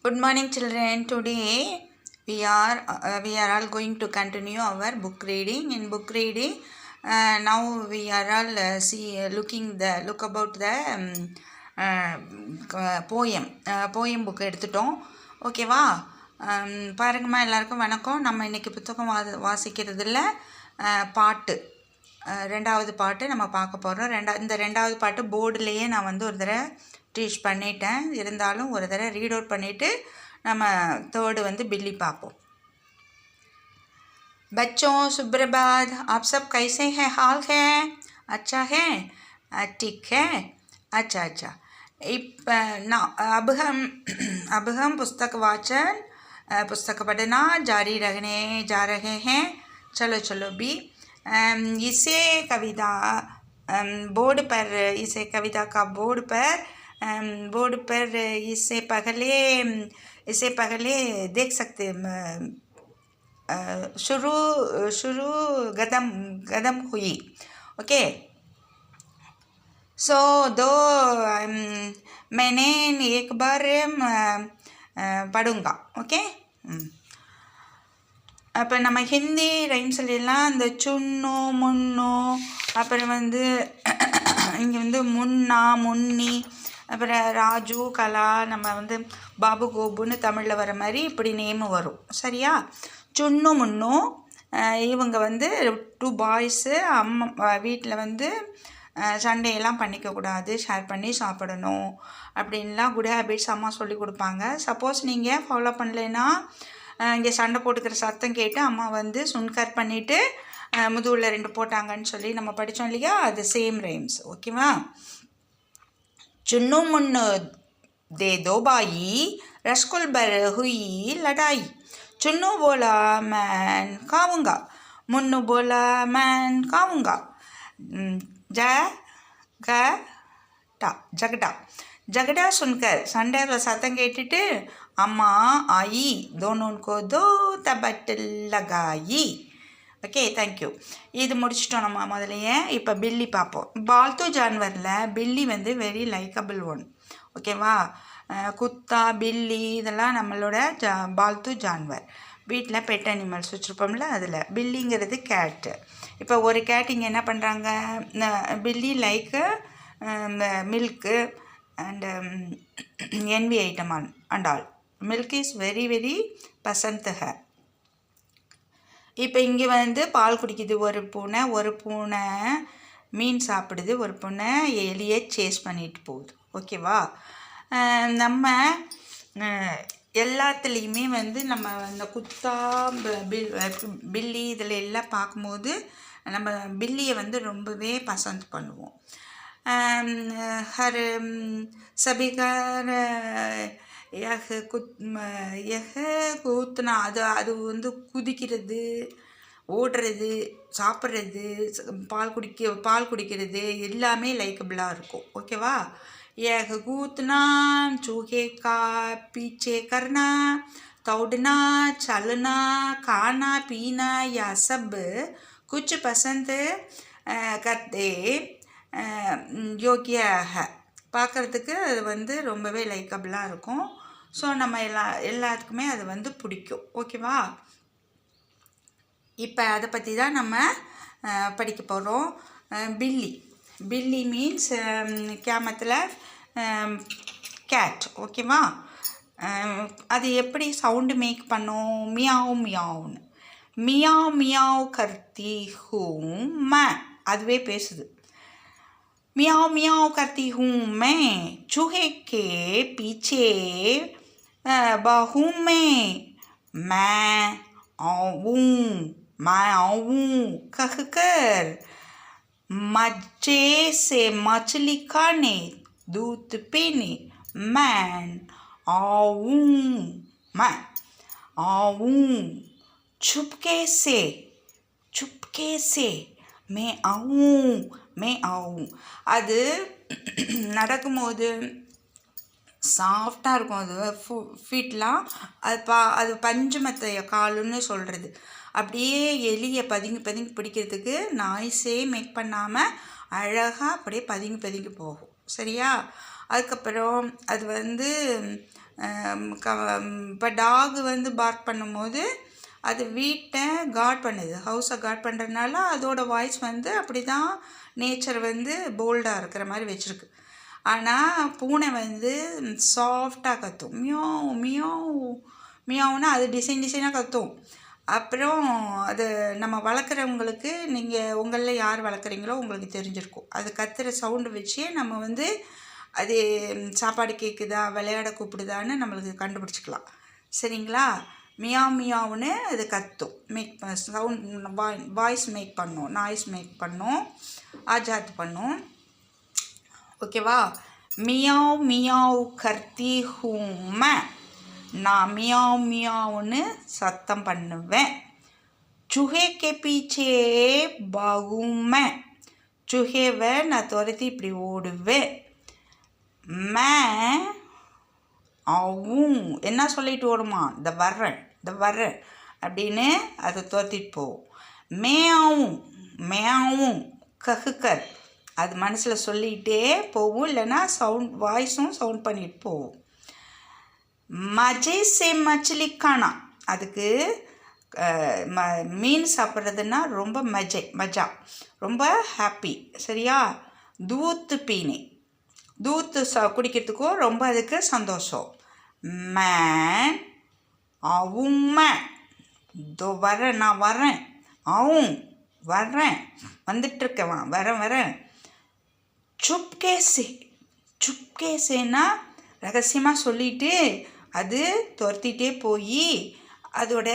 Good morning, children. Today we are all going to continue our book reading. In book reading, now we are all look about the poem book எடுத்துட்டோம். ஓகேவா? பாருங்கம்மா, எல்லாருக்கும் வணக்கம். நம்ம இன்றைக்கி புத்தகம் வாசிக்கிறதுல பாட்டு ரெண்டாவது பாட்டு நம்ம பார்க்க போகிறோம். இந்த ரெண்டாவது பாட்டு போர்டுலேயே நான் வந்து ஒரு தடவை டீச் பண்ணிட்டேன். இருந்தாலும் ஒரு தடவை ரீட் அவுட் பண்ணிவிட்டு நம்ம தேர்டு வந்து बिल्ली பார்ப்போம். बच्चों सुप्रभात, आप सब कैसे हैं? हाल है? अच्छा है? ठीक है? अच्छा. अब हम पुस्तक पढ़ना जारी रखने जा रहे हैं. चलो भी इसे कविता बोर्ड पर इससे पहले देख सकते शुरू कदम हुई. ओके, सो दो मैंने एक बार पढ़ूंगा. ओके, அப்போ நம்ம ஹிந்தி ரைம்ஸ்லாம் இந்த சுன்னு முன்னு, அப்புறம் வந்து இங்கே வந்து முன்னா முன்னி, அப்புறம் ராஜு கலா, நம்ம வந்து பாபு கோபுன்னு தமிழில் வர மாதிரி இப்படி நேமு வரும். சரியா? சுன்னு முன்னு இவங்க வந்து 2 பாய்ஸு. அம்மா வீட்டில் வந்து சண்டையெல்லாம் பண்ணிக்கக்கூடாது, ஷேர் பண்ணி சாப்பிடணும் அப்படின்லாம் குட் ஹேபிட்ஸ் அம்மா சொல்லி கொடுப்பாங்க. சப்போஸ் நீங்கள் ஃபாலோ பண்ணலைன்னா இங்கே சண்டை போட்டுக்கிற சத்தம் கேட்டு அம்மா வந்து சுன்கர் பண்ணிவிட்டு முதுகில் 2 போட்டாங்கன்னு சொல்லி நம்ம படித்தோம் இல்லையா? அது சேம் ரைம்ஸ். ஓகேவா? चुन्नू मुन्नू दे 2 भाई, रसगुल भर हुई लड़ाई. चुन्नू बोला मैं खाऊंगा, मुन्नू बोला मैं खाऊंगा. झगड़ा सुनकर संडे सतम केटू अम्मा आई, दोनों को 2 तबट लगाई. Okay, thank you. இது முடிச்சிட்டோம் நம்ம முதலையே. இப்போ பில்லி பார்ப்போம். பால்து ஜான்வரில் பில்லி வந்து வெரி லைக்கபிள் ஒன். ஓகேவா? குத்தா பில்லி இதெல்லாம் நம்மளோட பால்து ஜான்வர், வீட்டில் பெட் அனிமல்ஸ் வச்சுருப்போம்ல, அதில் பில்லிங்கிறது கேட்டு. இப்போ ஒரு கேட் இங்கே என்ன பண்ணுறாங்க, பில்லி like milk and NV item and all. Milk is very very பசந்த் ஹை. இப்போ இங்கே வந்து பால் குடிக்குது ஒரு பூனை மீன் சாப்பிடுது, ஒரு பூனை எலியை சேஸ் பண்ணிட்டு போகுது. ஓகேவா? நம்ம எல்லாத்துலேயுமே வந்து நம்ம இந்த குத்தா பில்லி இதில் எல்லாம் பார்க்கும்போது நம்ம பில்லியை வந்து ரொம்பவே பசந்த் பண்ணுவோம். ஹர் சபிகர் கூத்துனா அது வந்து குதிக்கிறது, ஓடுறது, சாப்பிட்றது, பால் குடிக்கிறது எல்லாமே லைக்கபிளாக இருக்கும். ஓகேவா? கூத்துனா चूहे का पीछे करना, दौड़ना, चलना, खाना पीना या सब कुछ पसंद करते योग्य है. பார்க்குறதுக்கு அது வந்து ரொம்பவே லைக்கபிளாக இருக்கும். ஸோ நம்ம எல்லாத்துக்குமே அது வந்து பிடிக்கும். ஓகேவா? இப்போ அதை பற்றி தான் நம்ம படிக்க போகிறோம். பில்லி மீன்ஸ் கேமத்தில் கேட். ஓகேவா? அது எப்படி சவுண்டு மேக் பண்ணும்? மியாவ் மியாவ்னு. மியாவ் மியாவ் கர்த்தி ஹூம் மே, அதுவே பேசுது. मियाओ मियाओ करती हूँ मैं, चूहे के पीछे बाहू में मैं आऊँ कहकर मजे से मछली खाने दूध पीने मैं आऊँ चुपके से मैं आऊँ. அது நடக்கும்போது சாஃப்டாக இருக்கும். அது ஃபீட்லாம் அது பஞ்சு மெத்தைய காலுன்னு சொல்கிறது. அப்படியே எலியை பதுங்கி பிடிக்கிறதுக்கு நாய்ஸே மேக் பண்ணாமல் அழகாக அப்படியே பதுங்கி போகும். சரியா? அதுக்கப்புறம் அது வந்து இப்போ டாகு வந்து பார்க் பண்ணும்போது அது வீட்டை கார்ட் பண்ணுது, ஹவுஸை கார்ட் பண்ணுறதுனால அதோட வாய்ஸ் வந்து அப்படி தான் நேச்சர் வந்து போல்டாக இருக்கிற மாதிரி வச்சுருக்கு. ஆனால் பூனை வந்து சாஃப்டாக கத்தும், மியாவ் மியாவ் மியாவுன்னா அது டிசைனாக கத்தும். அப்புறம் அது நம்ம வளர்க்குறவங்களுக்கு, நீங்கள் உங்களில் யார் வளர்க்குறீங்களோ உங்களுக்கு தெரிஞ்சிருக்கும். அது கத்துற சவுண்டு வச்சே நம்ம வந்து அது சாப்பாடு கேட்குதா, விளையாட கூப்பிடுதான்னு நம்மளுக்கு கண்டுபிடிச்சிக்கலாம். சரிங்களா? மியாவ் மியாவுன்னு அது கத்தும், சவுண்ட் வாய்ஸ் மேக் பண்ணும், நாய்ஸ் மேக் பண்ணும், ஆஜாத் பண்ணும். ஓகேவா? மியாவ் மியாவ் கர்த்தி ஹூம், நான் மியாவ் மியாவுன்னு சத்தம் பண்ணுவேன். சுஹே கே பீச்சே பாகுமே, சுஹேவை நான் துரத்தி இப்படி ஓடுவேன். மே ஆவும் என்ன சொல்லிட்டு ஓடுமா, இந்த வர்றேன் அப்படின்னு அதை துரத்திட்டு போகும். மேயாவும் கஹுக்கர் அது மனசில் சொல்லிகிட்டே போகும், இல்லைன்னா வாய்ஸும் சவுண்ட் பண்ணிட்டு போகும். மஜே சே மச்சிலி காணா, அதுக்கு மீன் சாப்பிட்றதுன்னா ரொம்ப மஜா, ரொம்ப ஹாப்பி. சரியா? தூத்து பீனே, தூத்து குடிக்கிறதுக்கும் ரொம்ப அதுக்கு சந்தோஷம். மேன் ஆவும் தோ வரேன், நான் வரேன், ஆவும் வர்றேன், வந்துட்டுருக்கேன், வரேன். சுப்கேசேனா ரகசியமாக சொல்லிட்டு அது துரத்திட்டே போய் அதோட